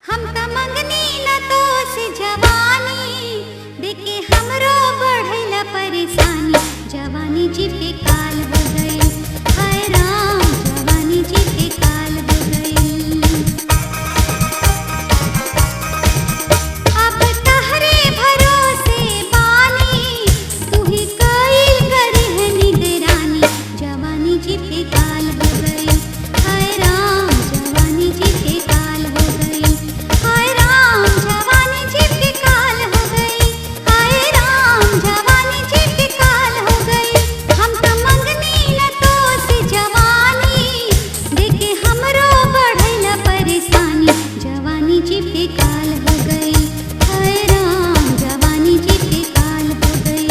हम त मंगनी न तो से जवानी देखे हमरो बढ़ला परेशानी। जवानी जी पे काल हो गई, हाय राम जवानी जी पे काल हो गई। अब तहरे भरोसे बानी, तू ही कईल करह निगरानी। जवानी जी पे काल हो गई, हाय राम जवानी जी पे काल हो गई। हाय राम जवानी जी पे काल हो गई, हाय राम जवानी जी पे काल हो गई। हम त मंगनी न तो से जवानी देखे हमरो बढ़ला परेशानी। जवानी जी पे काल हो गई, हाय राम जवानी जी पे काल हो गई।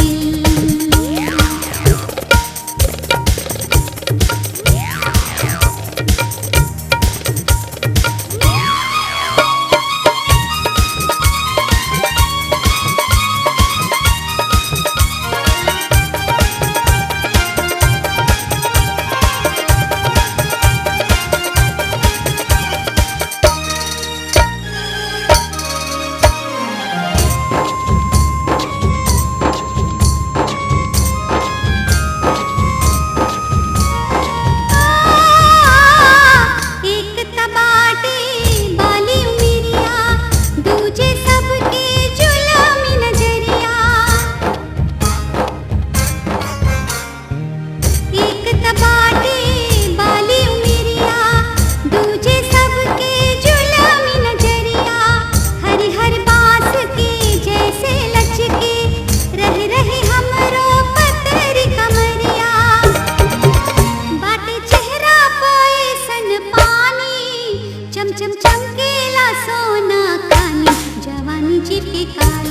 एक तबाटे बाली उमिरिया, दूजे सबके जुलमी नजरिया। एक तबाटे बाली उमिरिया, दूजे सबके जुलमी नजरिया। हरिहर बांस के जैसे लचके रह रहे हमरो पतरी कमरिया। बाटे चेहरा पे सन पानी, चम चम चमकेला सोना कानी। जवानी जी पे काल